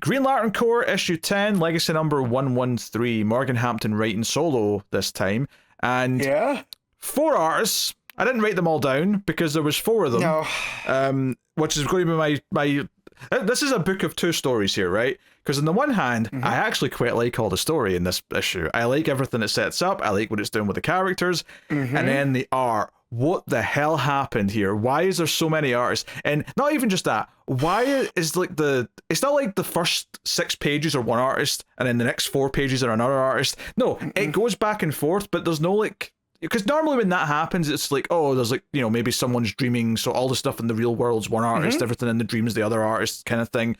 Green Lantern Corps, issue 10, legacy number 113. Morgan Hampton writing solo this time. And Yeah. 4 artists. I didn't write them all down because there was 4 of them. No. Which is going to be my this is a book of 2 stories here, right? Because on the one hand, I actually quite like all the story in this issue. I like everything it sets up. I like what it's doing with the characters. And then the art. What the hell happened here? Why is there so many artists? And not even just that. Why is like it's not like the first 6 pages are one artist and then the next 4 pages are another artist. No, it goes back and forth, but there's no like, because normally when that happens, it's like, oh, there's like, you know, maybe someone's dreaming, so all the stuff in the real world's one artist, everything in the dreams the other artist kind of thing.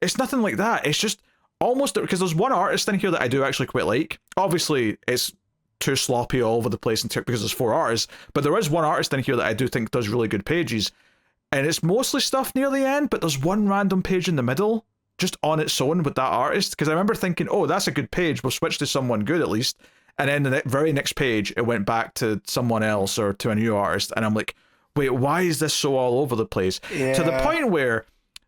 It's nothing like that. It's just almost, because there's one artist in here that I do actually quite like. Obviously, it's too sloppy all over the place because there's 4 artists, but there is one artist in here that I do think does really good pages, and it's mostly stuff near the end, but there's one random page in the middle just on its own with that artist, because I remember thinking, oh, that's a good page, we'll switch to someone good at least. And then the very next page, it went back to someone else or to a new artist. And I'm like, wait, why is this so all over the place? Yeah. To the point where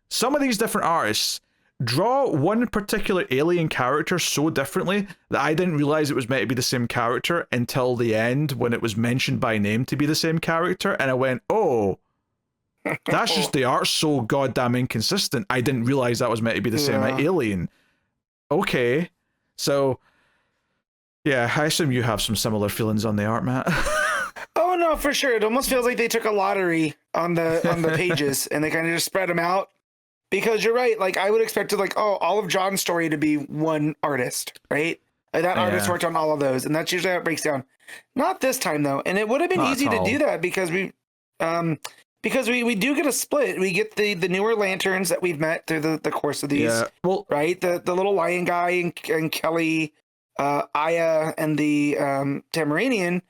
some of these different artists draw one particular alien character so differently that I didn't realize it was meant to be the same character until the end when it was mentioned by name to be the same character. And I went, oh, that's just the art's so goddamn inconsistent. I didn't realize that was meant to be the same alien. Okay. So... yeah, I assume you have some similar feelings on the art, Matt. Oh no, for sure. It almost feels like they took a lottery on the pages and they kind of just spread them out. Because you're right, like I would expect to like, oh, all of John's story to be one artist, right? Like that artist worked on all of those, and that's usually how it breaks down. Not this time though, and it would have been easy to do that because we do get a split. We get the newer lanterns that we've met through the course of these, right? The little lion guy and Kelly. Aya and the Tamaranian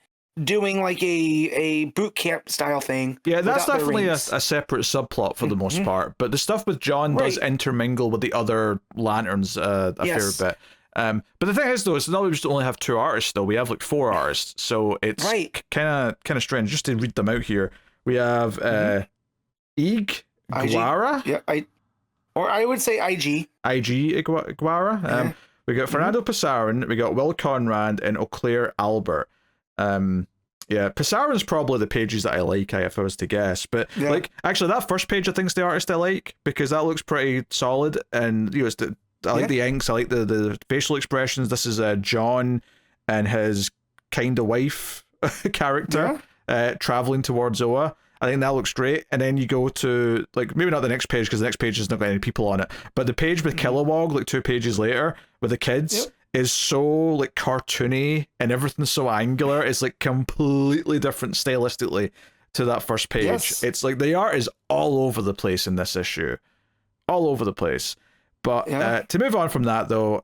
doing like a boot camp style thing. Yeah, that's definitely a separate subplot for the most part. But the stuff with John does intermingle with the other lanterns a fair bit. But the thing is, though, it's not we just only have 2 artists. Though we have like 4 artists, so it's kind of strange. Just to read them out here, we have Ig Guara. Yeah, I would say IG Guara. We got Fernando Pasarin, we got Will Conrad, and Eau Claire Albert. Yeah, Pasarin's probably the pages that I like, if I was to guess. But like, actually, that first page I think is the artist I like because that looks pretty solid, and you know, I like the inks, I like the facial expressions. This is John and his kind of wife character traveling towards Oa. I think that looks great. And then you go to, like, maybe not the next page because the next page has not got any people on it, but the page with Kilowog, like 2 pages later, with the kids, is so, like, cartoony and everything's so angular. It's, like, completely different stylistically to that first page. It's, like, the art is all over the place in this issue. All over the place. But to move on from that, though,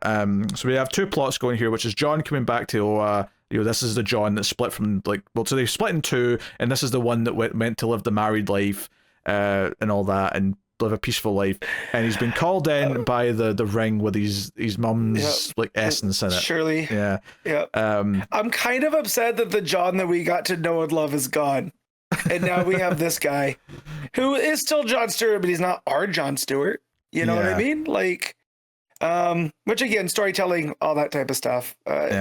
so we have 2 plots going here, which is John coming back to Oa. You know, this is the John that split from, like, well, so they split in 2, and this is the one that meant to live the married life and all that, and live a peaceful life. And he's been called in by the ring with his mum's like essence in it. Shirley. Yeah. I'm kind of upset that the John that we got to know and love is gone. And now we have this guy who is still John Stewart, but he's not our John Stewart. You know what I mean? Like, which again, storytelling, all that type of stuff.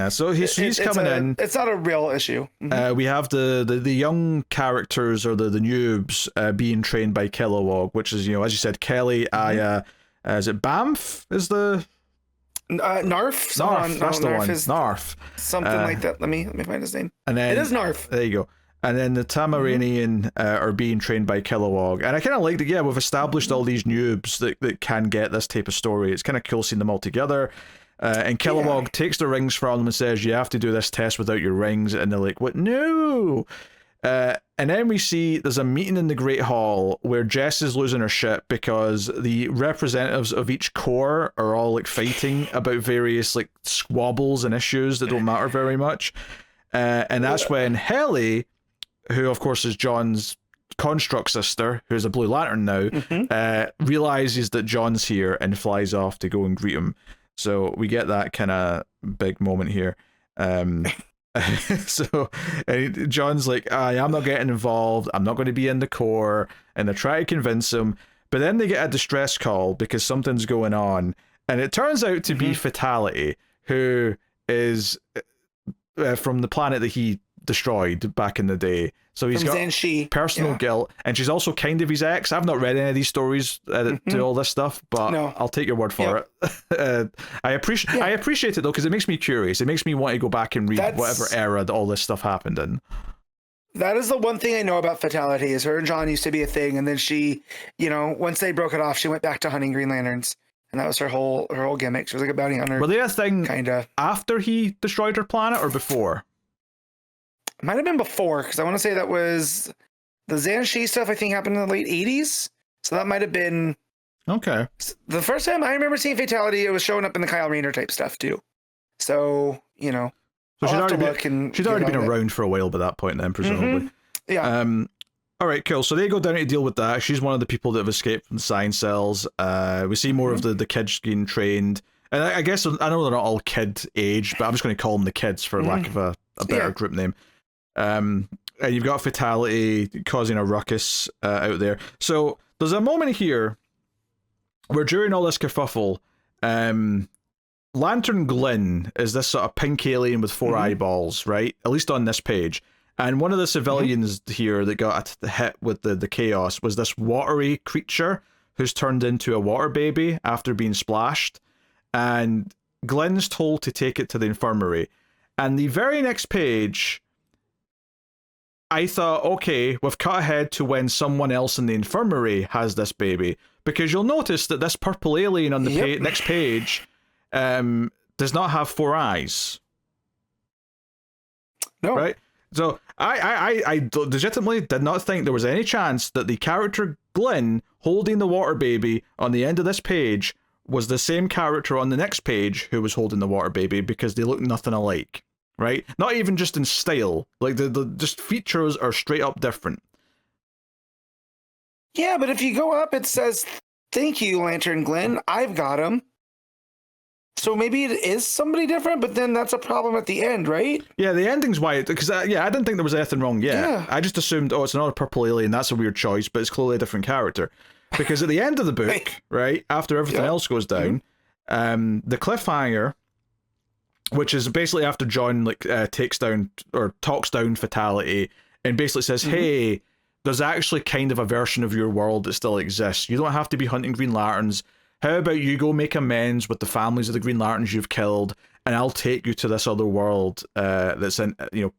So he's coming in. It's not a real issue. We have the young characters or the noobs being trained by Kilowog, which is, you know, as you said, Kelly, Aya, is it Bamf? Is the Narf? That's the one. Narf. Something like that. Let me find his name. And then it is Narf. There you go. And then the Tamaranian are being trained by Kilowog. And I kind of like that, we've established all these noobs that can get this type of story. It's kind of cool seeing them all together. And Kilowog takes the rings from them and says, you have to do this test without your rings. And they're like, what? No! And then we see there's a meeting in the Great Hall where Jess is losing her shit because the representatives of each corps are all like fighting about various like squabbles and issues that don't matter very much. And that's when Helly, who of course is John's construct sister, who's a Blue Lantern now, realizes that John's here and flies off to go and greet him. So we get that kind of big moment here. So John's like, I'm not getting involved, I'm not going to be in the Corps, and they try to convince him, but then they get a distress call because something's going on, And it turns out to be Fatality, who is from the planet that he destroyed back in the day. So he's got personal guilt, and she's also kind of his ex. I've not read any of these stories that do all this stuff, but I'll take your word for it. I appreciate it though, because it makes me curious. It makes me want to go back and read whatever era that all this stuff happened in. That is the one thing I know about Fatality, is her and John used to be a thing, and then she, once they broke it off, she went back to hunting Green Lanterns, and that was her whole gimmick. She was like a bounty hunter. Were they a thing after he destroyed her planet or before? It might have been before, because I want to say that was the Zhanshi stuff. I think happened in the late 80s, so that might have been the first time I remember seeing Fatality. It was showing up in the Kyle Rayner type stuff too. So so she's already been around for a while by that point, then presumably. Yeah. All right, cool. So they go down to deal with that. She's one of the people that have escaped from the science cells. We see more of the kids getting trained. And I guess, I know they're not all kid age, but I'm just going to call them the kids for lack of a better group name. And you've got Fatality causing a ruckus out there. So there's a moment here where during all this kerfuffle, Lantern Glynn is this sort of pink alien with 4 eyeballs, right? At least on this page. And one of the civilians here that got hit with the chaos was this watery creature who's turned into a water baby after being splashed. And Glynn's told to take it to the infirmary. And the very next page, I thought, okay, we've cut ahead to when someone else in the infirmary has this baby. Because you'll notice that this purple alien on the next page does not have 4 eyes. No. Right? So I legitimately did not think there was any chance that the character Glynn holding the water baby on the end of this page was the same character on the next page who was holding the water baby, because they look nothing alike, right? Not even just in style. Like, the just features are straight up different. Yeah, but if you go up, it says, "Thank you, Lantern Glynn. I've got him." So maybe it is somebody different, but then that's a problem at the end, right? Yeah, the ending's why, because I didn't think there was anything wrong yet. Yeah. I just assumed, it's another purple alien, that's a weird choice, but it's clearly a different character. Because at the end of the book, right, after everything else goes down, the cliffhanger, which is basically after John talks down Fatality, and basically says, hey, there's actually kind of a version of your world that still exists. You don't have to be hunting Green Lanterns. How about you go make amends with the families of the Green Lanterns you've killed, and I'll take you to this other world that's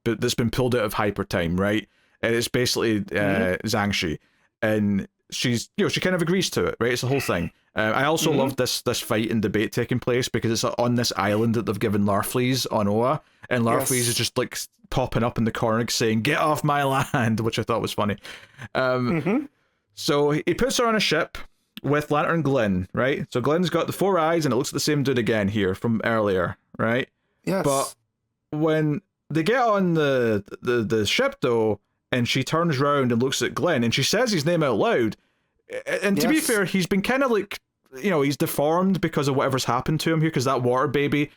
that's been pulled out of hyper time, right? And it's basically Zhanshi, and she kind of agrees to it, right? It's the whole thing. I also love this fight and debate taking place, because it's on this island that they've given Larfleeze on Oa, and Larfleeze is just like popping up in the corner saying, "Get off my land," which I thought was funny. So he puts her on a ship with Lantern Glynn, right? So Glynn's got the 4 eyes, and it looks like the same dude again here from earlier, right? Yes. But when they get on the ship, though, and she turns around and looks at Glynn, and she says his name out loud, and to be fair, he's been kind of like, he's deformed because of whatever's happened to him here, because that water baby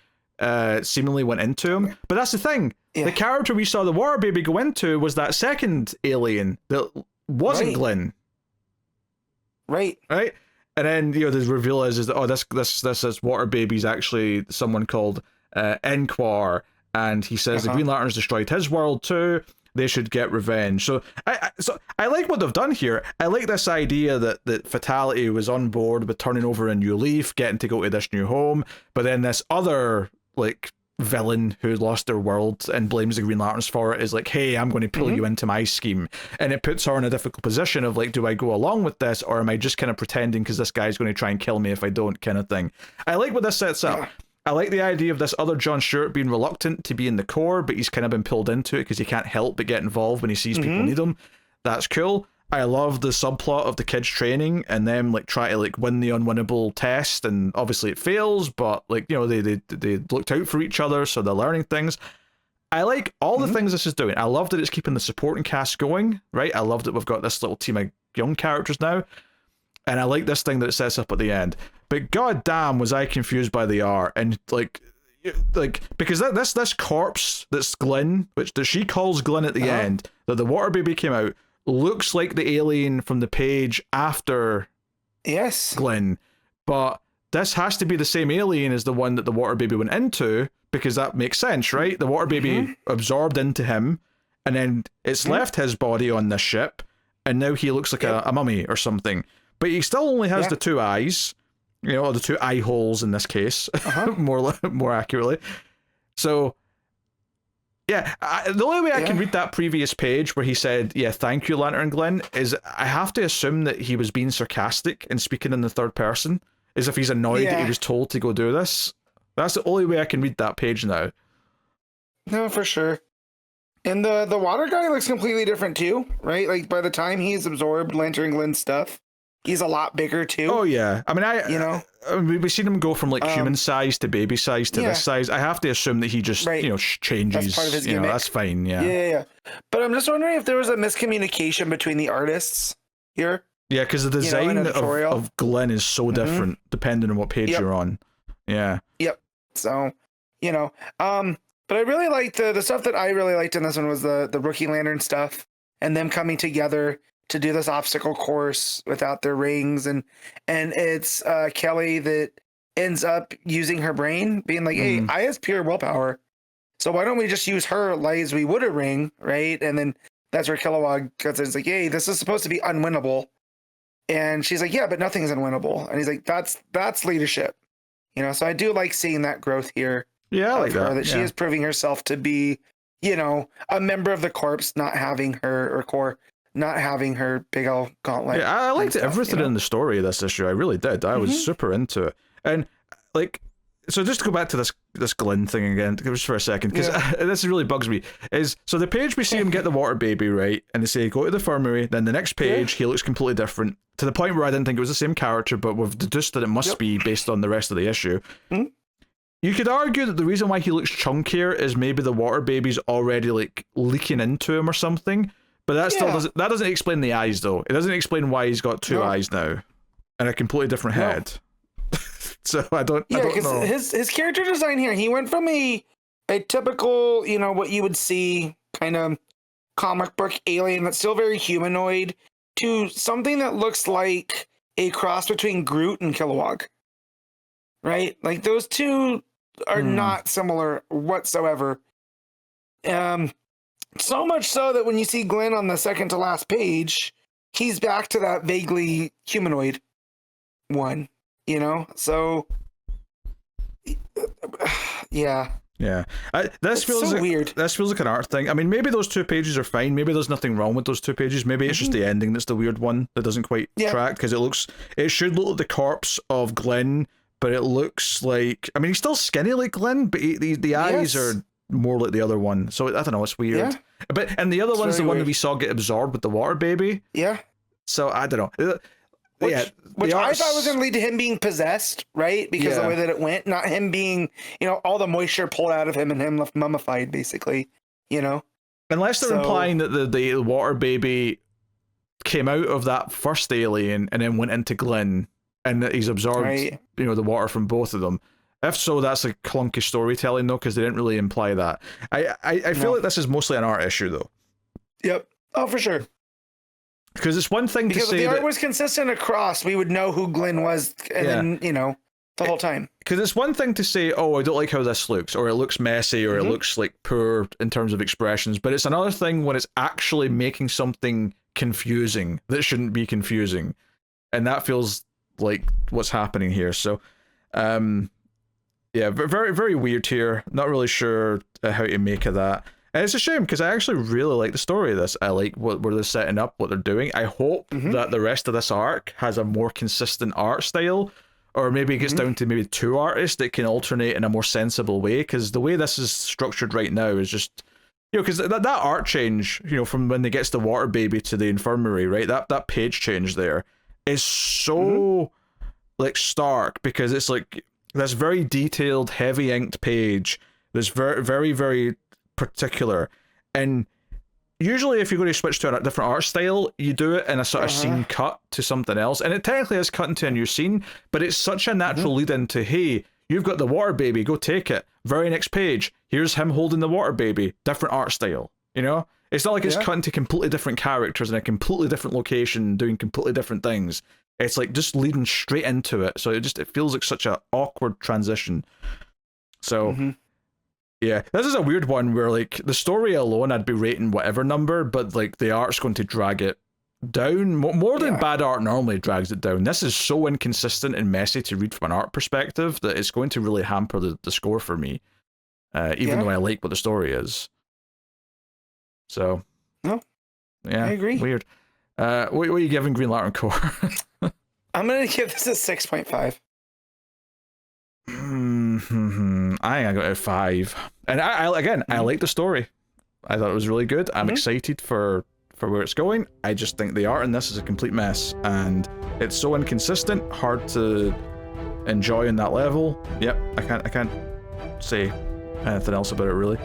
seemingly went into him. But that's the thing. The character we saw the water baby go into was that second alien that wasn't Glynn. Right. And then, the reveal is that, this water baby's actually someone called Enquar, and he says the Green Lanterns destroyed his world too. They should get revenge. So I like what they've done here. I like this idea that Fatality was on board with turning over a new leaf, getting to go to this new home, but then this other villain who lost their world and blames the Green Lanterns for it is like, hey, I'm going to pull you into my scheme. And it puts her in a difficult position of do I go along with this, or am I just kind of pretending because this guy's going to try and kill me if I don't, kind of thing. I like what this sets up. I like the idea of this other John Stewart being reluctant to be in the core, but he's kind of been pulled into it because he can't help but get involved when he sees people need him. That's cool. I love the subplot of the kids training and them try to win the unwinnable test, and obviously it fails, but they looked out for each other, so they're learning things. I like all the things this is doing. I love that it's keeping the supporting cast going, right? I love that we've got this little team of young characters now, and I like this thing that it sets up at the end. But goddamn, was I confused by the art, and because this corpse that's Glynn, that she calls Glynn at the end, that the water baby came out, looks like the alien from the page after Glynn, but this has to be the same alien as the one that the water baby went into, because that makes sense, right? The water baby absorbed into him, and then it's left his body on this ship, and now he looks like a mummy or something. But he still only has the 2 eyes, or the 2 eye holes in this case, more accurately. So, yeah, the only way I can read that previous page where he said, thank you, Lantern Glenn, is I have to assume that he was being sarcastic and speaking in the third person, as if he's annoyed that he was told to go do this. That's the only way I can read that page now. No, for sure. And the water guy looks completely different too, right? Like by the time he's absorbed Lantern Glenn's stuff, he's a lot bigger too. Oh yeah, I mean, we've seen him go from like human size to baby size to this size. I have to assume that he just changes. That's part of his gimmick. That's fine. Yeah. But I'm just wondering if there was a miscommunication between the artists here. Yeah, because the design of Glenn is so different depending on what page you're on. Yeah. Yep. So, but I really liked the stuff that I really liked in this one was the Rookie Lantern stuff and them coming together to do this obstacle course without their rings, and it's Kelly that ends up using her brain, being like, "Hey, I has pure willpower, so why don't we just use her like as we would a ring, right?" And then that's where Kilowog gets it. It's like, "Hey, this is supposed to be unwinnable," and she's like, "Yeah, but nothing's unwinnable," and he's like, "That's leadership." So I do like seeing that growth here. Yeah, I like that. She is proving herself to be, a member of the corps, not having her, or core, not having her big old gauntlet. Yeah, I liked everything in the story of this issue. I really did. I was super into it. And, so just to go back to this Glenn thing again, just for a second, because this really bugs me, so the page we see him get the water baby, right, and they say, go to the infirmary, then the next page, he looks completely different, to the point where I didn't think it was the same character, but we've deduced that it must be based on the rest of the issue. You could argue that the reason why he looks chunkier is maybe the water baby's already, leaking into him or something, but that still doesn't explain the eyes, though. It doesn't explain why he's got 2 eyes now, and a completely different head. So I don't know. His character design here, he went from a typical, what you would see kind of comic book alien that's still very humanoid to something that looks like a cross between Groot and Kilowog. Right? Like those two are not similar whatsoever. So much so that when you see Glenn on the second to last page, he's back to that vaguely humanoid one. So yeah. This feels so like, weird. This feels like an art thing. I mean, maybe those 2 pages are fine. Maybe there's nothing wrong with those 2 pages. Maybe it's just the ending that's the weird one that doesn't quite track, because it should look like the corpse of Glenn, but it looks like, I mean, he's still skinny like Glenn, but the eyes are more like the other one. So I don't know, it's weird. And the other one's the one that we saw get absorbed with the water baby. Yeah. So I don't know. Which I thought was going to lead to him being possessed, right? Because of the way that it went, not him being, all the moisture pulled out of him and him left mummified, basically, Unless they're implying that the water baby came out of that first alien and then went into Glenn, and that he's absorbed, the water from both of them. If so, that's a clunky storytelling, though, because they didn't really imply that. I feel like this is mostly an art issue, though. Yep. Oh, for sure. Because it's one thing to say if the art was consistent across, we would know who Glenn was, and then, the whole time. Because it's one thing to say, oh, I don't like how this looks, or it looks messy, or it looks like poor in terms of expressions, but it's another thing when it's actually making something confusing that shouldn't be confusing. And that feels like what's happening here. So, very, very weird here. Not really sure how to make of that. And it's a shame, because I actually really like the story of this. I like where they're setting up, what they're doing. I hope that the rest of this arc has a more consistent art style, or maybe it gets down to maybe 2 artists that can alternate in a more sensible way, because the way this is structured right now is just, because that art change, from when they gets the water baby to the infirmary, right? That page change there is so stark, because it's like this very detailed, heavy inked page that's very, very, very particular. And usually if you're going to switch to a different art style, you do it in a sort of scene cut to something else, and it technically is cut into a new scene, but it's such a natural lead into, hey, you've got the water baby, go take it. Very next page, here's him holding the water baby, different art style. It's not like it's cut into completely different characters in a completely different location doing completely different things. It's like just leading straight into it, so it feels like such an awkward transition. So yeah, this is a weird one where like the story alone I'd be rating whatever number, but like the art's going to drag it down more than bad art normally drags it down. This is so inconsistent and messy to read from an art perspective that it's going to really hamper the score for me, even though I like what the story is. So no, yeah, I agree. Weird. What are you giving Green Lantern Corps? I'm gonna give this a 6.5. I got a 5, and I like the story. I thought it was really good. I'm excited for where it's going. I just think the art in this is a complete mess, and it's so inconsistent, hard to enjoy on that level. Yep, I can't say anything else about it really.